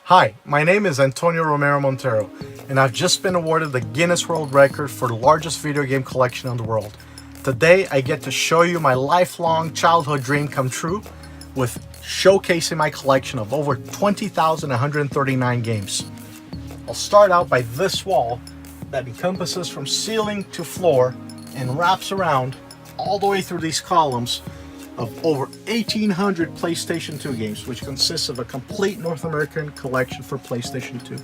Hi, my name is Antonio Romero Montero, and I've just been awarded the Guinness World Record for the largest video game collection in the world. Today, I get to show you my lifelong childhood dream come true with showcasing my collection of over 20,139 games. I'll start out by this wall that encompasses from ceiling to floor and wraps around all the way through these columns of over 1,800 PlayStation 2 games, which consists of a complete North American collection for PlayStation 2.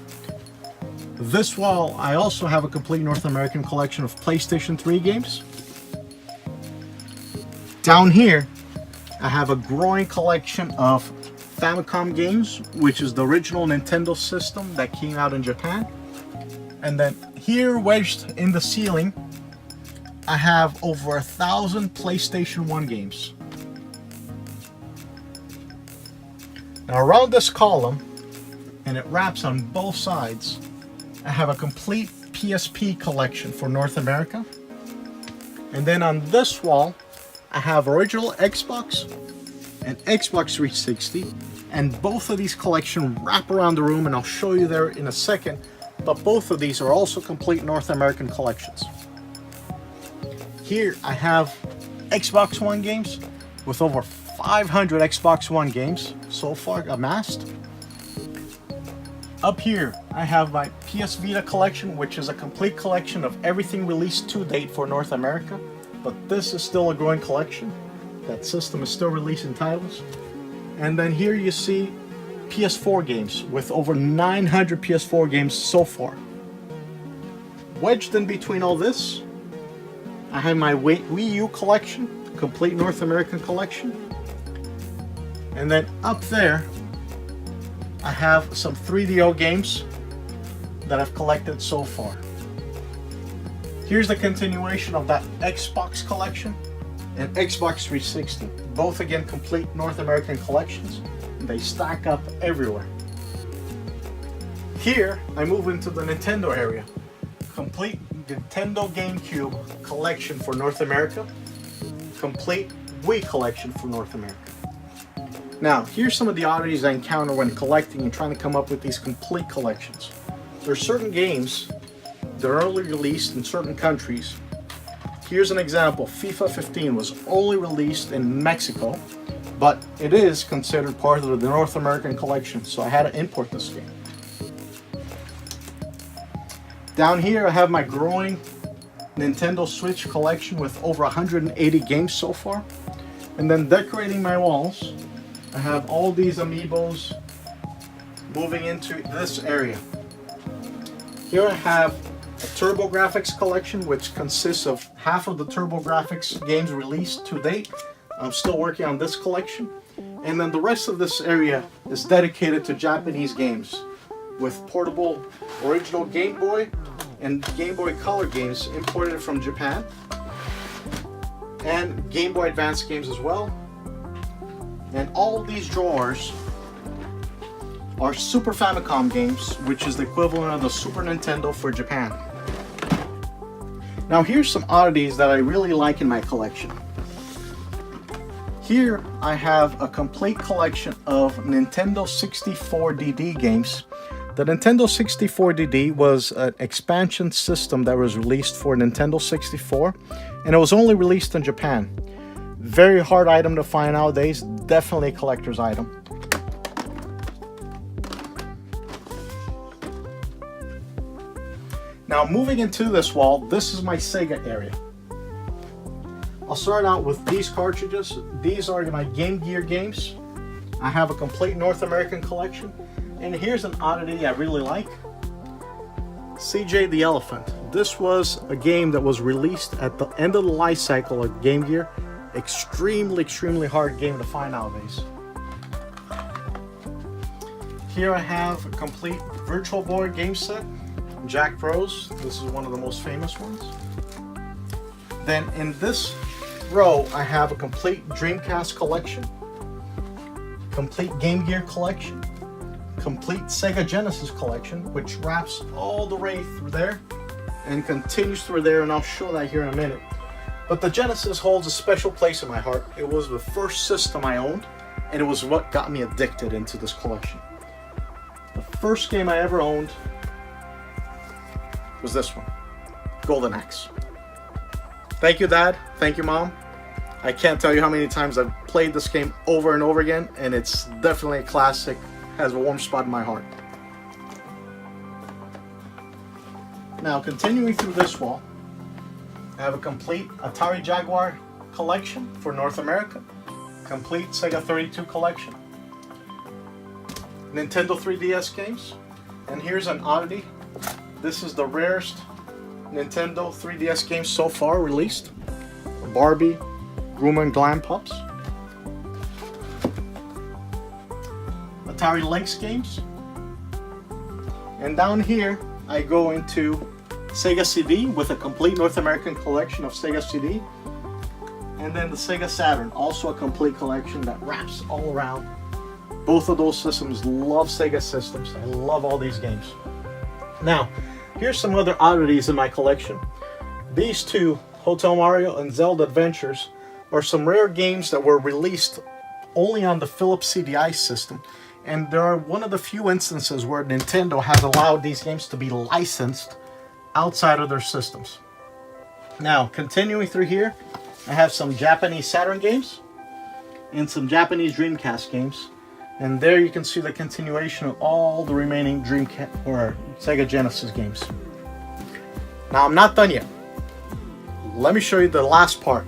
This wall, I also have a complete North American collection of PlayStation 3 games. Down here, I have a growing collection of Famicom games, which is the original Nintendo system that came out in Japan. And then here, wedged in the ceiling, I have over 1,000 PlayStation 1 games. Now around this column, and it wraps on both sides, I have a complete PSP collection for North America. And then on this wall, I have original Xbox and Xbox 360, and both of these collections wrap around the room, and I'll show you there in a second, but both of these are also complete North American collections. Here I have Xbox One games with over 500 Xbox One games so far amassed. Up here I have my PS Vita collection, which is a complete collection of everything released to date for North America, but this is still a growing collection. That system is still releasing titles. And then here you see PS4 games with over 900 PS4 games so far. Wedged in between all this, I have my Wii U collection, complete North American collection. And then up there, I have some 3DO games that I've collected so far. Here's the continuation of that Xbox collection and Xbox 360. Both again complete North American collections. They stack up everywhere. Here, I move into the Nintendo area. Complete Nintendo GameCube collection for North America. Complete Wii collection for North America. Now, here's some of the oddities I encounter when collecting and trying to come up with these complete collections. There are certain games that are only released in certain countries. Here's an example. FIFA 15 was only released in Mexico, but it is considered part of the North American collection, so I had to import this game. Down here I have my growing Nintendo Switch collection with over 180 games so far. And then decorating my walls, I have all these amiibos moving into this area. Here I have a TurboGrafx collection, which consists of half of the TurboGrafx games released to date. I'm still working on this collection. And then the rest of this area is dedicated to Japanese games with portable original Game Boy and Game Boy Color games imported from Japan, and Game Boy Advance games as well. And all of these drawers are Super Famicom games, which is the equivalent of the Super Nintendo for Japan. Now here's some oddities that I really like in my collection. Here I have a complete collection of Nintendo 64 DD games. The Nintendo 64 DD was an expansion system that was released for Nintendo 64, and it was only released in Japan. Very hard item to find nowadays, definitely a collector's item. Now moving into this wall, this is my Sega area. I'll start out with these cartridges. These are my Game Gear games. I have a complete North American collection. And here's an oddity I really like. CJ the Elephant. This was a game that was released at the end of the life cycle of Game Gear. Extremely hard game to find nowadays. Here I have a complete Virtual Boy game set. Jack Bros. This is one of the most famous ones. Then in this row, I have a complete Dreamcast collection, complete Game Gear collection, complete Sega Genesis collection, which wraps all the way through there and continues through there, and I'll show that here in a minute. But the Genesis holds a special place in my heart. It was the first system I owned, and it was what got me addicted into this collection. The first game I ever owned was this one, Golden Axe. Thank you, Dad. Thank you, Mom. I can't tell you how many times I've played this game over and over again, and it's definitely a classic, has a warm spot in my heart. Now, continuing through this wall, I have a complete Atari Jaguar collection for North America, complete Sega 32 collection, Nintendo 3DS games, and here's an oddity. This is the rarest Nintendo 3DS game so far released. Barbie, Groom and Glam Pups. Atari Lynx games. And down here, I go into Sega CD with a complete North American collection of Sega CD. And then the Sega Saturn, also a complete collection that wraps all around. Both of those systems, love Sega systems. I love all these games. Now, here's some other oddities in my collection. These two, Hotel Mario and Zelda Adventures, are some rare games that were released only on the Philips CDI system. And there are one of the few instances where Nintendo has allowed these games to be licensed outside of their systems. Now, continuing through here, I have some Japanese Saturn games and some Japanese Dreamcast games. And there you can see the continuation of all the remaining Dreamcast or Sega Genesis games. Now, I'm not done yet. Let me show you the last part,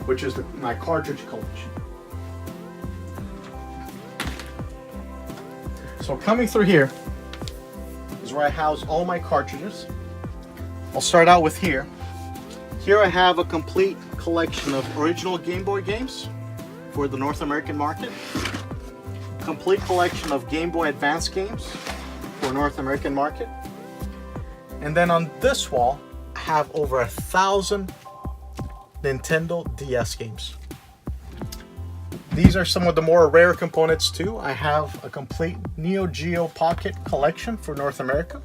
which is my cartridge collection. So coming through here is where I house all my cartridges. I'll start out with here. Here I have a complete collection of original Game Boy games for the North American market. Complete collection of Game Boy Advance games for North American market. And then on this wall, I have over 1,000 Nintendo DS games. These are some of the more rare components too. I have a complete Neo Geo Pocket collection for North America.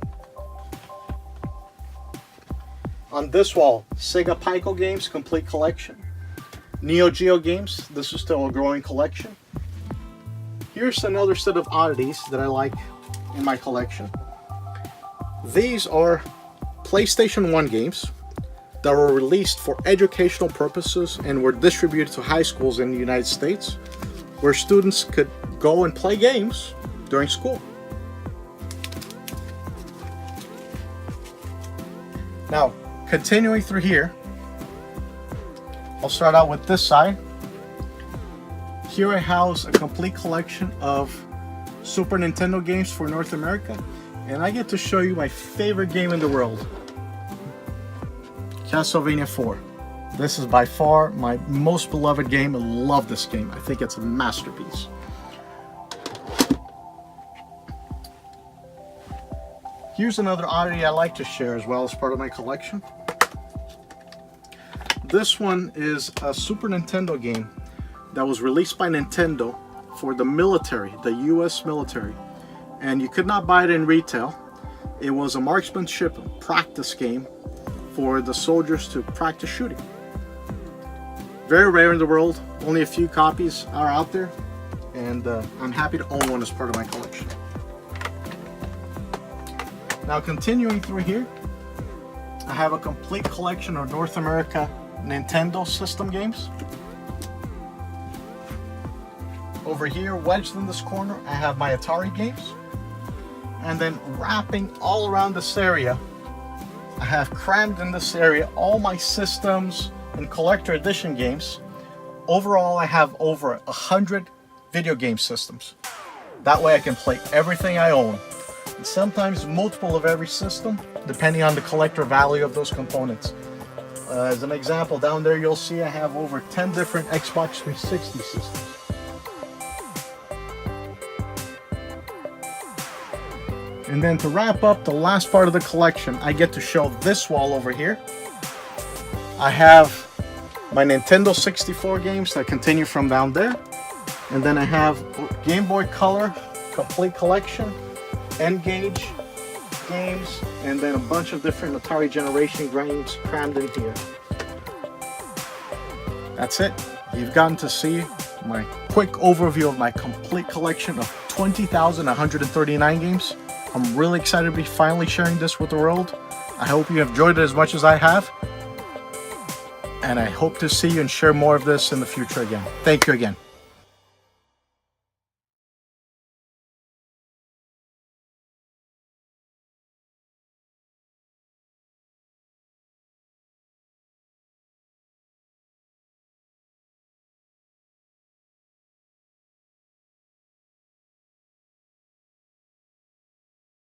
On this wall, Sega Pico games, complete collection. Neo Geo games, this is still a growing collection. Here's another set of oddities that I like in my collection. These are PlayStation 1 games that were released for educational purposes and were distributed to high schools in the United States, where students could go and play games during school. Now, continuing through here, I'll start out with this side. Here I house a complete collection of Super Nintendo games for North America, and I get to show you my favorite game in the world, Castlevania 4. This is by far my most beloved game. I love this game. I think it's a masterpiece. Here's another oddity I like to share as well as part of my collection. This one is a Super Nintendo game that was released by Nintendo for the military, the US military. And you could not buy it in retail. It was a marksmanship practice game for the soldiers to practice shooting. Very rare in the world. Only a few copies are out there. And I'm happy to own one as part of my collection. Now, continuing through here, I have a complete collection of North America Nintendo system games. Over here, wedged in this corner, I have my Atari games. And then wrapping all around this area, I have crammed in this area all my systems and collector edition games. Overall, I have over 100 video game systems. That way I can play everything I own. And sometimes multiple of every system, depending on the collector value of those components. As an example, down there you'll see I have over 10 different Xbox 360 systems. And then to wrap up the last part of the collection, I get to show this wall over here. I have my Nintendo 64 games that continue from down there. And then I have Game Boy Color, complete collection, N-Gage games, and then a bunch of different Atari generation games crammed in here. That's it. You've gotten to see my quick overview of my complete collection of 20,139 games. I'm really excited to be finally sharing this with the world. I hope you have enjoyed it as much as I have. And I hope to see you and share more of this in the future again. Thank you again.